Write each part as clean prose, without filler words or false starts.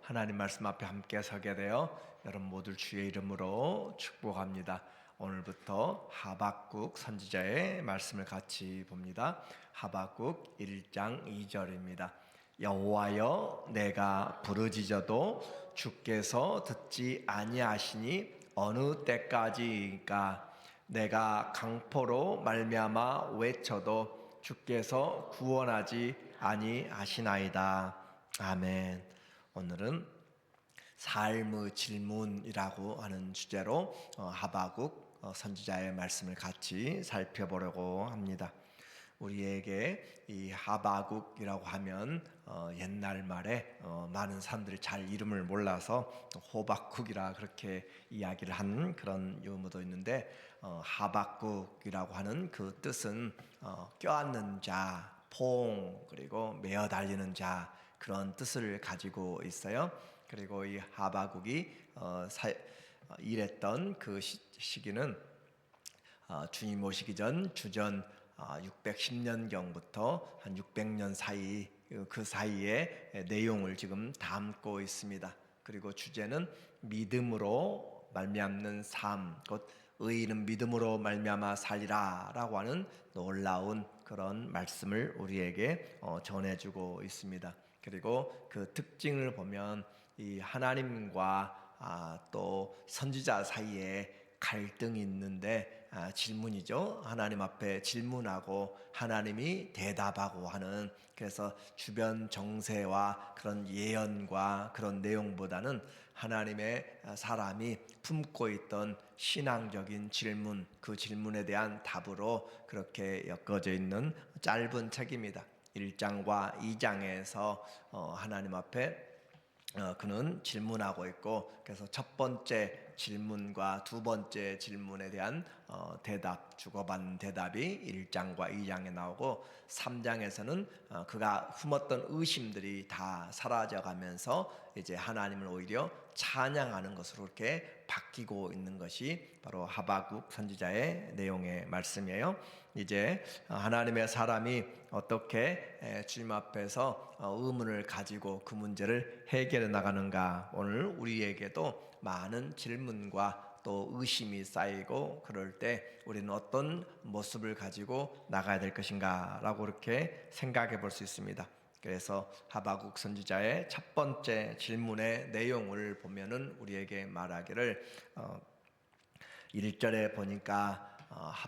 하나님 말씀 앞에 함께 서게 되어 여러분 모두 주의 이름으로 축복합니다. 오늘부터 하박국 선지자의 말씀을 같이 봅니다. 하박국 1장 2절입니다. 여호와여, 내가 부르짖어도 주께서 듣지 아니하시니 어느 때까지이까? 내가 강포로 말미암아 외쳐도 주께서 구원하지 아니하시나이다. 아멘. 오늘은 삶의 질문이라고 하는 주제로 하박국 선지자의 말씀을 같이 살펴보려고 합니다. 우리에게 이 하박국이라고 하면 옛날 말에 많은 사람들이 잘 이름을 몰라서 호박국이라 그렇게 이야기를 한 그런 유머도 있는데, 하박국이라고 하는 그 뜻은 껴안는 자, 포옹, 그리고 메어 달리는 자, 그런 뜻을 가지고 있어요. 그리고 이 하박국이 일했던 그 시기는 주님 오시기 전 주전 610년경부터 한 600년 사이, 그 사이의 내용을 지금 담고 있습니다. 그리고 주제는 믿음으로 말미암는 삶, 곧 의인은 믿음으로 말미암아 살리라 라고 하는 놀라운 그런 말씀을 우리에게 전해주고 있습니다. 그리고 그 특징을 보면 이 하나님과 또 선지자 사이에 갈등이 있는데, 질문이죠. 하나님 앞에 질문하고 하나님이 대답하고 하는, 그래서 주변 정세와 그런 예언과 그런 내용보다는 하나님의 사람이 품고 있던 신앙적인 질문, 그 질문에 대한 답으로 그렇게 엮어져 있는 짧은 책입니다. 1장과 2장에서 하나님 앞에 그는 질문하고 있고, 그래서 첫 번째 질문과 두 번째 질문에 대한 대답, 주고받는 대답이 1장과 2장에 나오고, 3장에서는 그가 품었던 의심들이 다 사라져가면서 이제 하나님을 오히려 찬양하는 것으로 이렇게 바뀌고 있는 것이 바로 하박국 선지자의 내용의 말씀이에요. 이제 하나님의 사람이 어떻게 주님 앞에서 의문을 가지고 그 문제를 해결해 나가는가, 오늘 우리에게도 많은 질문과 또 의심이 쌓이고, 그럴 때 우리는 어떤 모습을 가지고 나가야 될 것인가 라고 이렇게 생각해 볼 수 있습니다. 그래서 하박국 선지자의 첫 번째 질문의 내용을 보면은 우리에게 말하기를 1절에 보니까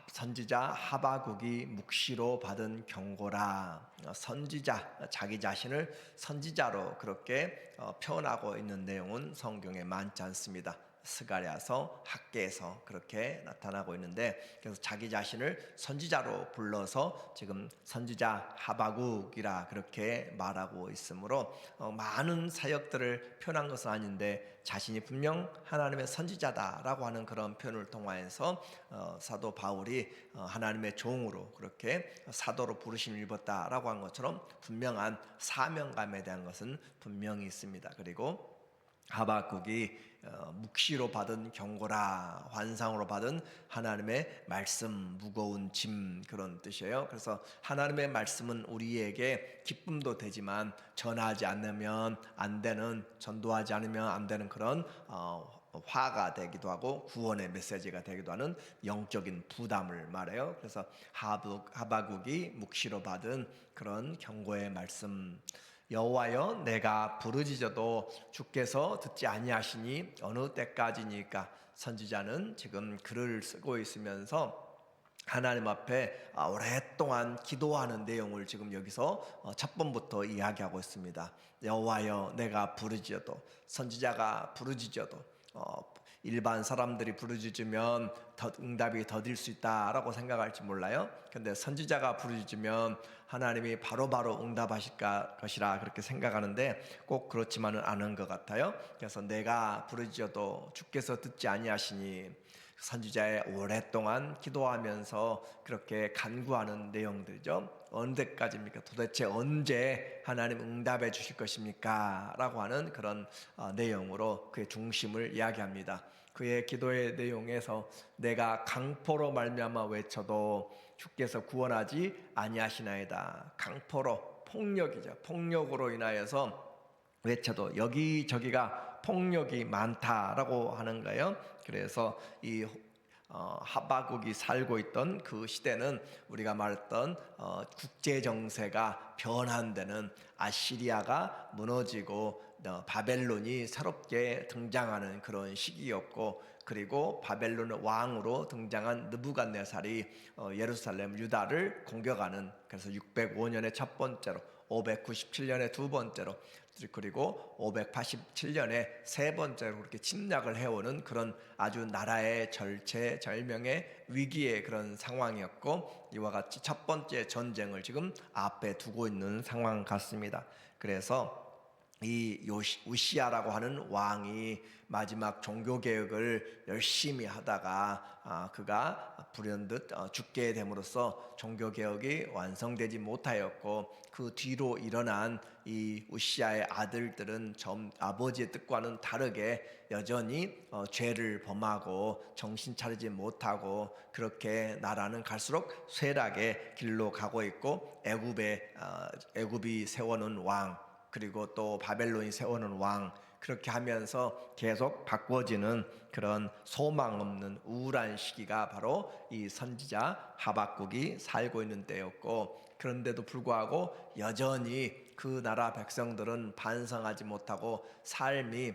선지자 하박국이 묵시로 받은 경고라, 선지자, 자기 자신을 선지자로 그렇게 표현하고 있는 내용은 성경에 많지 않습니다. 스가랴서, 학개에서 그렇게 나타나고 있는데, 그래서 자기 자신을 선지자로 불러서 지금 선지자 하박국이라 그렇게 말하고 있으므로 많은 사역들을 표현한 것은 아닌데, 자신이 분명 하나님의 선지자다라고 하는 그런 표현을 통하여서 사도 바울이 하나님의 종으로 그렇게 사도로 부르심을 입었다라고 한 것처럼 분명한 사명감에 대한 것은 분명히 있습니다. 그리고 하박국이 묵시로 받은 경고라, 환상으로 받은 하나님의 말씀, 무거운 짐, 그런 뜻이에요. 그래서 하나님의 말씀은 우리에게 기쁨도 되지만 전하지 않으면 안 되는, 전도하지 않으면 안 되는 그런 화가 되기도 하고 구원의 메시지가 되기도 하는 영적인 부담을 말해요. 그래서 하박국이 묵시로 받은 그런 경고의 말씀, 여호와여, 내가 부르짖어도 주께서 듣지 아니하시니 어느 때까지니까? 선지자는 지금 글을 쓰고 있으면서 하나님 앞에 오랫동안 기도하는 내용을 지금 여기서 첫 번부터 이야기하고 있습니다. 여호와여, 내가 부르짖어도, 선지자가 부르짖어도, 일반 사람들이 부르짖으면 응답이 더딜 수 있다라고 생각할지 몰라요. 근데 선지자가 부르짖으면 하나님이 바로바로 응답하실 것이라 그렇게 생각하는데, 꼭 그렇지만은 않은 것 같아요. 그래서 내가 부르짖어도 주께서 듣지 아니하시니, 선지자의 오랫동안 기도하면서 그렇게 간구하는 내용들이죠. 언제까지입니까? 도대체 언제 하나님 응답해 주실 것입니까? 라고 하는 그런 내용으로 그의 중심을 이야기합니다. 그의 기도의 내용에서 내가 강포로 말미암아 외쳐도 주께서 구원하지 아니하시나이다. 강포로, 폭력이죠. 폭력으로 인하여서 외쳐도 여기저기가 폭력이 많다라고 하는 거예요. 그래서 이 하박국이 살고 있던 그 시대는 우리가 말했던 국제 정세가 변환되는, 아시리아가 무너지고 바벨론이 새롭게 등장하는 그런 시기였고, 그리고 바벨론 왕으로 등장한 느부갓네살이 예루살렘 유다를 공격하는, 그래서 605년에 첫 번째로, 597년에 두 번째로, 그리고 587년에 세 번째로 그렇게 침략을 해오는 그런 아주 나라의 절체절명의 위기의 그런 상황이었고, 이와 같이 첫 번째 전쟁을 지금 앞에 두고 있는 상황 같습니다. 그래서 이 우시야라고 하는 왕이 마지막 종교개혁을 열심히 하다가 그가 불현듯 죽게 됨으로써 종교개혁이 완성되지 못하였고, 그 뒤로 일어난 이 우시야의 아들들은 아버지의 뜻과는 다르게 여전히 죄를 범하고 정신 차리지 못하고, 그렇게 나라는 갈수록 쇠락의 길로 가고 있고, 애굽이 세워놓은 왕, 그리고 또 바벨론이 세우는 왕, 그렇게 하면서 계속 바꿔지는 그런 소망 없는 우울한 시기가 바로 이 선지자 하박국이 살고 있는 때였고, 그런데도 불구하고 여전히 그 나라 백성들은 반성하지 못하고 삶이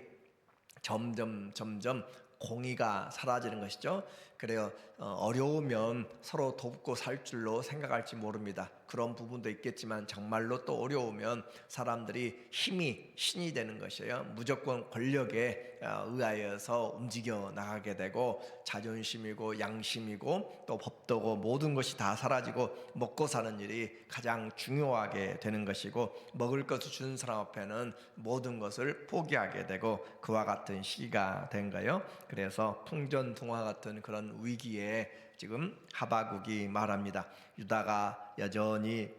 점점 공의가 사라지는 것이죠. 그래요. 어려우면 서로 돕고 살 줄로 생각할지 모릅니다. 그런 부분도 있겠지만 정말로 또 어려우면 사람들이 힘이 신이 되는 것이에요. 무조건 권력에 의하여서 움직여 나가게 되고, 자존심이고 양심이고 또 법도고 모든 것이 다 사라지고 먹고 사는 일이 가장 중요하게 되는 것이고, 먹을 것을 주는 사람 앞에는 모든 것을 포기하게 되고, 그와 같은 시기가 된 거예요. 그래서 풍전등화 같은 그런 위기에 지금 하박국이 말합니다. 유다가 여전히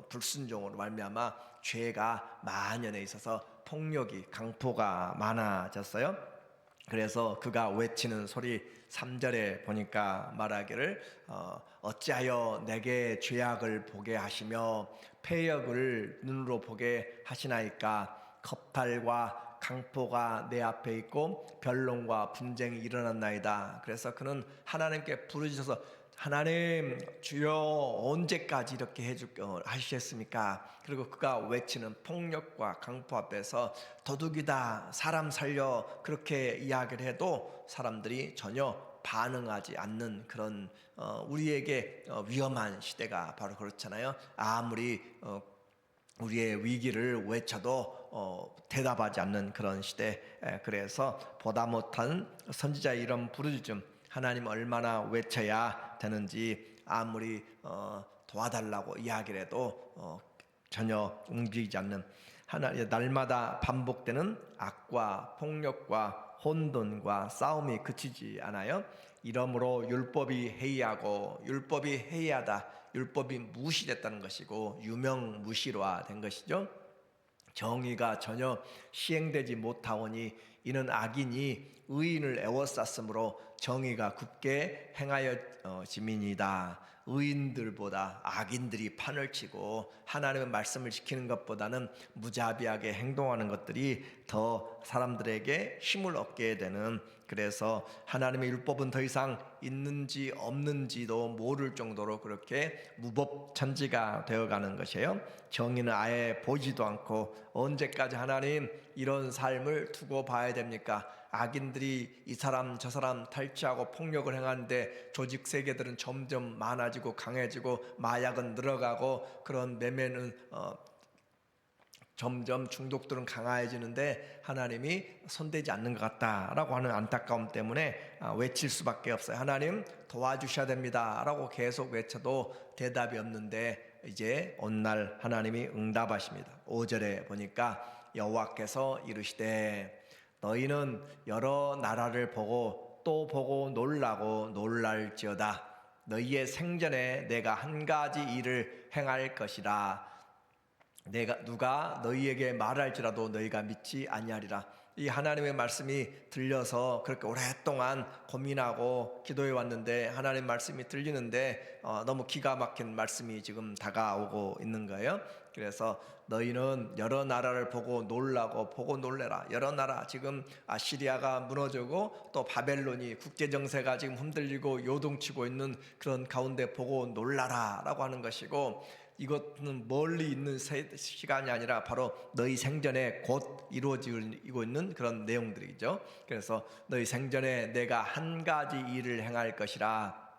불순종으로 말미암아 죄가 만연해 있어서 폭력이, 강포가 많아졌어요. 그래서 그가 외치는 소리 3절에 보니까 말하기를 어찌하여 내게 죄악을 보게 하시며 패역을 눈으로 보게 하시나이까. 겁탈과 강포가 내 앞에 있고 변론과 분쟁이 일어났나이다. 그래서 그는 하나님께 부르짖어서, 하나님 주여 언제까지 이렇게 하시겠습니까? 그리고 그가 외치는 폭력과 강포 앞에서 도둑이다, 사람 살려, 그렇게 이야기를 해도 사람들이 전혀 반응하지 않는 그런 우리에게 위험한 시대가 바로 그렇잖아요. 아무리 우리의 위기를 외쳐도 대답하지 않는 그런 시대. 그래서 보다 못한 선지자의 이런 부르짖음, 하나님 얼마나 외쳐야 되는지 아무리 도와달라고 이야기를 해도 전혀 움직이지 않는, 날마다 반복되는 악과 폭력과 혼돈과 싸움이 그치지 않아요. 이러므로 율법이 해이하고, 율법이 해이하다, 율법이 무시됐다는 것이고 유명무실화된 것이죠. 정의가 전혀 시행되지 못하오니 이는 악인이 의인을 애워쌌으므로 정의가 굳게 행하여 지민이다. 의인들보다 악인들이 판을 치고 하나님의 말씀을 지키는 것보다는 무자비하게 행동하는 것들이 더 사람들에게 힘을 얻게 되는, 그래서 하나님의 율법은 더 이상 있는지 없는지도 모를 정도로 그렇게 무법천지가 되어가는 것이에요. 정의는 아예 보지도 않고, 언제까지 하나님 이런 삶을 두고 봐야 됩니까? 악인들이 이 사람 저 사람 탈취하고 폭력을 행하는데 조직 세계들은 점점 많아지고 강해지고 마약은 늘어가고 그런 매매는 점점 중독들은 강해지는데 하나님이 손대지 않는 것 같다라고 하는 안타까움 때문에 외칠 수밖에 없어요. 하나님 도와주셔야 됩니다 라고 계속 외쳐도 대답이 없는데, 이제 어느 날 하나님이 응답하십니다. 5절에 보니까 여호와께서 이르시되 너희는 여러 나라를 보고 또 보고 놀라고 놀랄지어다. 너희의 생전에 내가 한 가지 일을 행할 것이라. 누가 너희에게 말할지라도 너희가 믿지 아니하리라. 이 하나님의 말씀이 들려서 그렇게 오랫동안 고민하고 기도해 왔는데, 하나님 말씀이 들리는데 너무 기가 막힌 말씀이 지금 다가오고 있는 거예요. 그래서 너희는 여러 나라를 보고 놀라고 보고 놀래라. 여러 나라, 지금 아시리아가 무너지고 또 바벨론이 국제 정세가 지금 흔들리고 요동치고 있는 그런 가운데 보고 놀라라 라고 하는 것이고, 이것은 멀리 있는 시간이 아니라 바로 너희 생전에 곧 이루어지고 있는 그런 내용들이죠. 그래서 너희 생전에 내가 한 가지 일을 행할 것이라.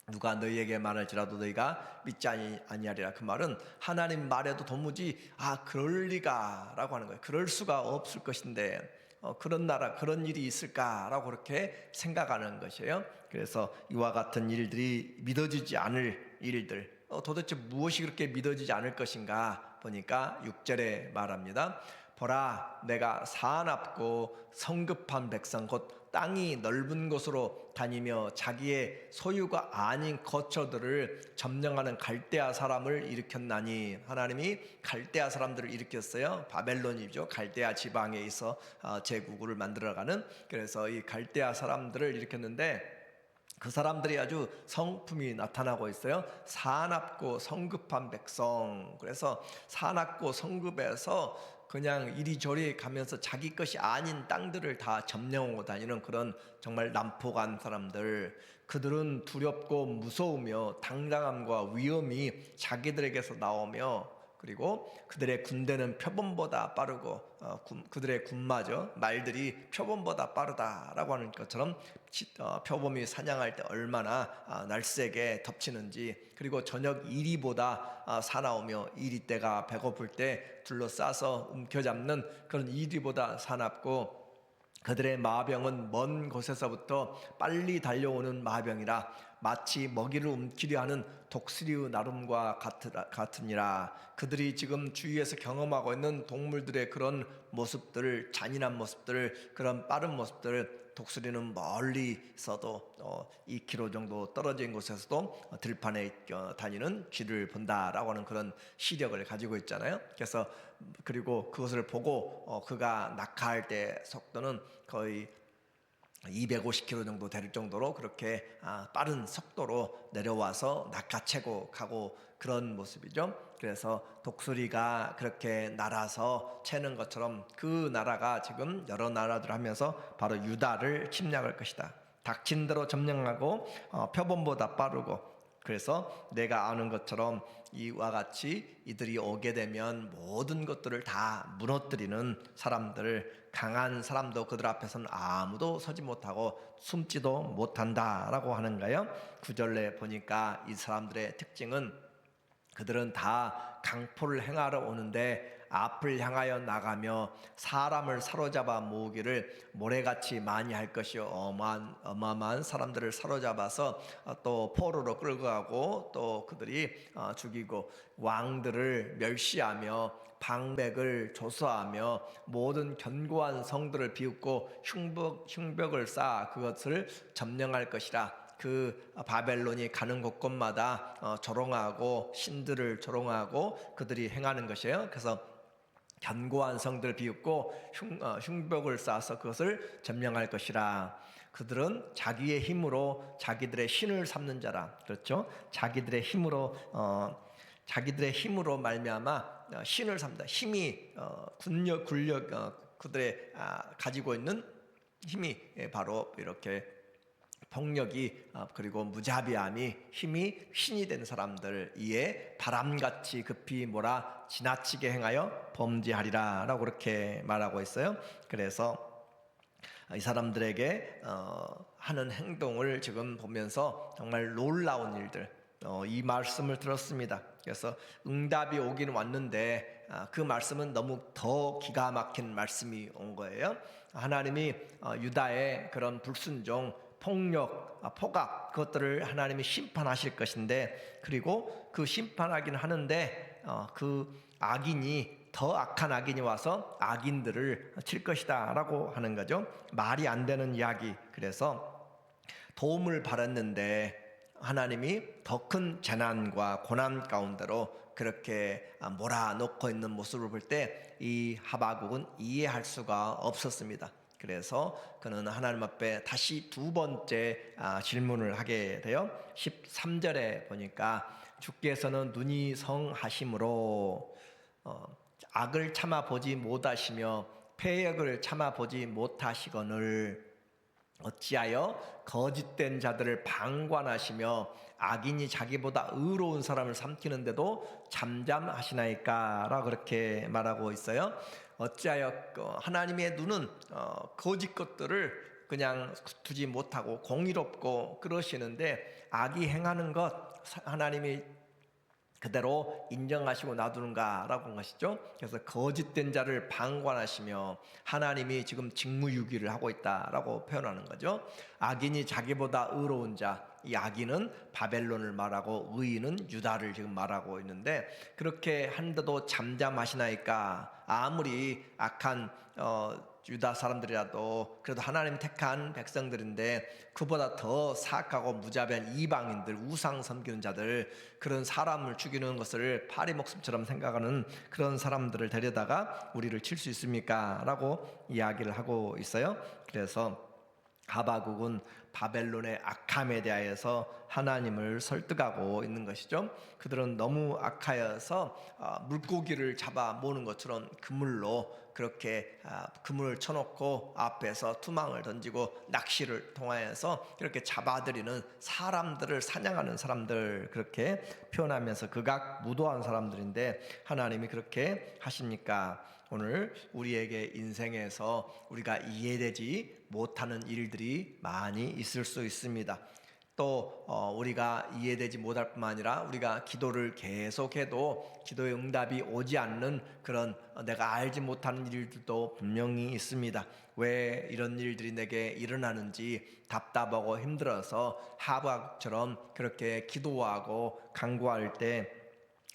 누가 너희에게 말할지라도 너희가 믿지 아니하리라. 그 말은 하나님 말에도 도무지 그럴 리가 라고 하는 거예요. 그럴 수가 없을 것인데 그런 나라 그런 일이 있을까라고 그렇게 생각하는 것이에요. 그래서 이와 같은 일들이 믿어지지 않을 일들, 도대체 무엇이 그렇게 믿어지지 않을 것인가 보니까 6절에 말합니다. 보라, 내가 사납고 성급한 백성 곧 땅이 넓은 곳으로 다니며 자기의 소유가 아닌 거처들을 점령하는 갈대아 사람을 일으켰나니. 하나님이 갈대아 사람들을 일으켰어요. 바벨론이죠. 갈대아 지방에 있어 제국을 만들어가는. 그래서 이 갈대아 사람들을 일으켰는데 그 사람들이 아주 성품이 나타나고 있어요. 사납고 성급한 백성. 그래서 사납고 성급해서 그냥 이리저리 가면서 자기 것이 아닌 땅들을 다 점령하고 다니는 그런 정말 난폭한 사람들. 그들은 두렵고 무서우며 당당함과 위험이 자기들에게서 나오며, 그리고 그들의 군대는 표범보다 빠르고 그들의 군마죠, 말들이 표범보다 빠르다라고 하는 것처럼 표범이 사냥할 때 얼마나 날쌔게 덮치는지, 그리고 저녁 이리보다 사나우며 이리때가 배고플 때 둘러싸서 움켜잡는 그런 이리보다 사납고, 그들의 마병은 먼 곳에서부터 빨리 달려오는 마병이라 마치 먹이를 움키려 하는 독수리의 나름과 같으니라. 그들이 지금 주위에서 경험하고 있는 동물들의 그런 모습들을, 잔인한 모습들을, 그런 빠른 모습들을 독수리는 멀리 있어도 2km 정도 떨어진 곳에서도 들판에 다니는 쥐를 본다라고 하는 그런 시력을 가지고 있잖아요. 그래서 그리고 그것을 보고 그가 낙하할 때 속도는 거의 250km 정도 될 정도로 그렇게 빠른 속도로 내려와서 낚아채고 가고 그런 모습이죠. 그래서 독수리가 그렇게 날아서 채는 것처럼 그 나라가 지금 여러 나라들 하면서 바로 유다를 침략할 것이다. 닥친 대로 점령하고 표범보다 빠르고, 그래서 내가 아는 것처럼 이와 같이 이들이 오게 되면 모든 것들을 다 무너뜨리는 사람들, 강한 사람도 그들 앞에서는 아무도 서지 못하고 숨지도 못한다라고 하는 거예요. 9절에 보니까 이 사람들의 특징은 그들은 다 강포를 행하러 오는데 앞을 향하여 나가며 사람을 사로잡아 모으기를 모래같이 많이 할 것이요, 어마어마한 사람들을 사로잡아서 또 포로로 끌고 가고 또 그들이 죽이고 왕들을 멸시하며 방백을 조사하며 모든 견고한 성들을 비웃고 흉벽을 쌓아 그것을 점령할 것이라. 그 바벨론이 가는 곳곳마다 조롱하고 신들을 조롱하고 그들이 행하는 것이에요. 그래서 견고한 성들을 비웃고 흉벽을 쌓아서 그것을 점령할 것이라. 그들은 자기의 힘으로 자기들의 신을 삼는 자라. 그렇죠? 자기들의 힘으로 말미암아 신을 삼다. 힘이 군력 그들의 가지고 있는 힘이 바로 이렇게 폭력이 그리고 무자비함이 힘이 신이 된 사람들, 이에 바람같이 급히 몰아 지나치게 행하여 범죄하리라 라고 그렇게 말하고 있어요. 그래서 이 사람들에게 하는 행동을 지금 보면서 정말 놀라운 일들, 이 말씀을 들었습니다. 그래서 응답이 오긴 왔는데 그 말씀은 너무 더 기가 막힌 말씀이 온 거예요. 하나님이 유다의 그런 불순종, 폭력, 폭악, 그것들을 하나님이 심판하실 것인데, 그리고 그 심판하긴 하는데 그 악인이, 더 악한 악인이 와서 악인들을 칠 것이다 라고 하는 거죠. 말이 안 되는 이야기. 그래서 도움을 받았는데 하나님이 더 큰 재난과 고난 가운데로 그렇게 몰아넣고 있는 모습을 볼 때 이 하바국은 이해할 수가 없었습니다. 그래서 그는 하나님 앞에 다시 두 번째 질문을 하게 돼요. 13절에 보니까 주께서는 눈이 성하심으로, 악을 참아 보지 못하시며 패역을 참아 보지 못하시거늘 어찌하여 거짓된 자들을 방관하시며 악인이 자기보다 의로운 사람을 삼키는데도 잠잠하시나이까 라고 그렇게 말하고 있어요. 어찌하여 하나님의 눈은 거짓 것들을 그냥 두지 못하고 공의롭고 그러시는데 악이 행하는 것 하나님이 그대로 인정하시고 놔두는가라고 한 것이죠. 그래서 거짓된 자를 방관하시며 하나님이 지금 직무유기를 하고 있다라고 표현하는 거죠. 악인이 자기보다 의로운 자, 이 악인은 바벨론을 말하고 의인은 유다를 지금 말하고 있는데 그렇게 한데도 잠잠하시나이까. 아무리 악한 유다 사람들이라도 그래도 하나님 택한 백성들인데 그보다 더 사악하고 무자비한 이방인들, 우상 섬기는 자들, 그런 사람을 죽이는 것을 파리 목숨처럼 생각하는 그런 사람들을 데려다가 우리를 칠 수 있습니까? 라고 이야기를 하고 있어요. 그래서 하박국은 바벨론의 악함에 대하여서 하나님을 설득하고 있는 것이죠. 그들은 너무 악하여서 물고기를 잡아 모는 것처럼 그물로 그렇게 그물을 쳐놓고 앞에서 투망을 던지고 낚시를 통하여서 그렇게 잡아들이는 사람들을 사냥하는 사람들 그렇게 표현하면서 극악 무도한 사람들인데 하나님이 그렇게 하십니까? 오늘 우리에게 인생에서 우리가 이해되지 못하는 일들이 많이 있을 수 있습니다. 또 우리가 이해되지 못할 뿐만 아니라 우리가 기도를 계속해도 기도의 응답이 오지 않는 그런 내가 알지 못하는 일들도 분명히 있습니다. 왜 이런 일들이 내게 일어나는지 답답하고 힘들어서 하박국처럼 그렇게 기도하고 간구할 때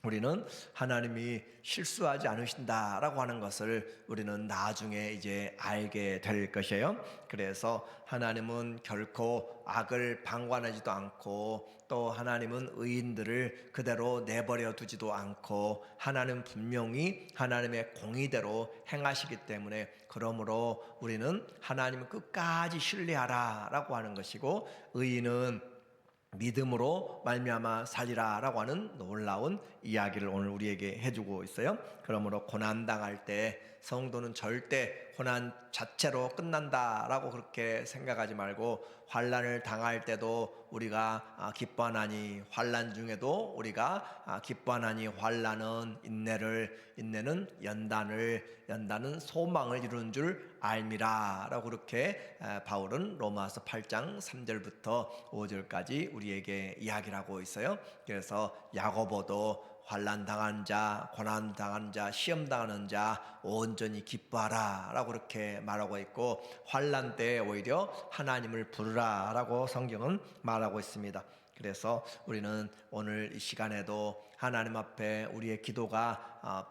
우리는 하나님이 실수하지 않으신다라고 하는 것을 우리는 나중에 이제 알게 될 것이에요. 그래서 하나님은 결코 악을 방관하지도 않고 또 하나님은 의인들을 그대로 내버려 두지도 않고 하나님 분명히 하나님의 공의대로 행하시기 때문에 그러므로 우리는 하나님을 끝까지 신뢰하라라고 하는 것이고 의인은 믿음으로 말미암아 살리라라고 하는 놀라운 이야기를 오늘 우리에게 해주고 있어요. 그러므로 고난 당할 때 성도는 절대 고난 자체로 끝난다라고 그렇게 생각하지 말고 환난을 당할 때도 우리가 기뻐하나니 환난 중에도 우리가 기뻐하나니 환난은 인내는 연단은 소망을 이루는 줄 알미라라고 그렇게 바울은 로마서 8장 3절부터 5절까지 우리에게 이야기를 하고 있어요. 그래서 야고보도 환난 당한 자, 고난 당한 자, 시험 당하는 자 온전히 기뻐하라라고 그렇게 말하고 있고 환난 때에 오히려 하나님을 부르라라고 성경은 말하고 있습니다. 그래서 우리는 오늘 이 시간에도 하나님 앞에 우리의 기도가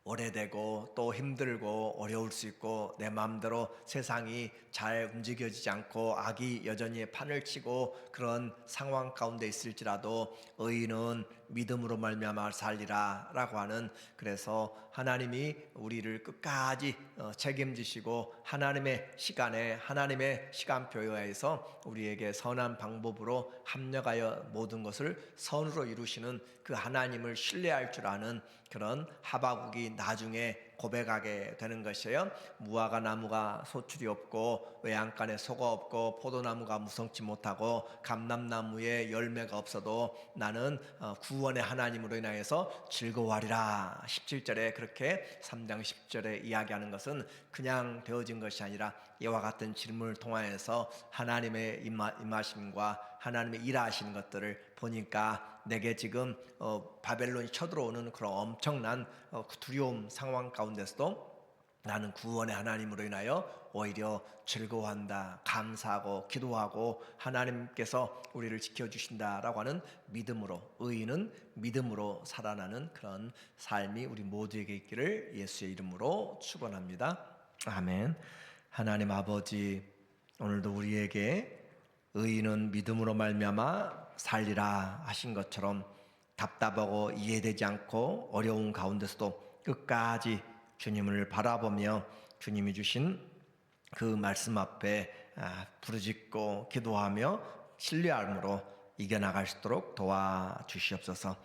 오래되고 또 힘들고 어려울 수 있고 내 마음대로 세상이 잘 움직여지지 않고 악이 여전히 판을 치고 그런 상황 가운데 있을지라도 의인은 믿음으로 말미암아 살리라 라고 하는 그래서 하나님이 우리를 끝까지 책임지시고 하나님의 시간에 하나님의 시간표에 의해서 우리에게 선한 방법으로 합력하여 모든 것을 선으로 이루시는 그 하나님을 신뢰할 줄 아는 그런 하박국이 나중에 고백하게 되는 것이에요. 무화과 나무가 소출이 없고 외양간에 소가 없고 포도나무가 무성치 못하고 감람나무에 열매가 없어도 나는 구원의 하나님으로 인하여서 즐거워하리라. 17절에 그렇게 3장 10절에 이야기하는 것은 그냥 되어진 것이 아니라 이와 같은 질문을 통하여서 하나님의 임하심과 하나님의 일하시는 것들을 보니까 내게 지금 바벨론이 쳐들어오는 그런 엄청난 두려움 상황 가운데서도 나는 구원의 하나님으로 인하여 오히려 즐거워한다, 감사하고 기도하고 하나님께서 우리를 지켜주신다라고 하는 믿음으로 의인은 믿음으로 살아나는 그런 삶이 우리 모두에게 있기를 예수의 이름으로 축원합니다. 아멘. 하나님 아버지, 오늘도 우리에게 의인은 믿음으로 말미암아 살리라 하신 것처럼 답답하고 이해되지 않고 어려운 가운데서도 끝까지 주님을 바라보며 주님이 주신 그 말씀 앞에 부르짖고 기도하며 신뢰함으로 이겨나갈 수 있도록 도와주시옵소서.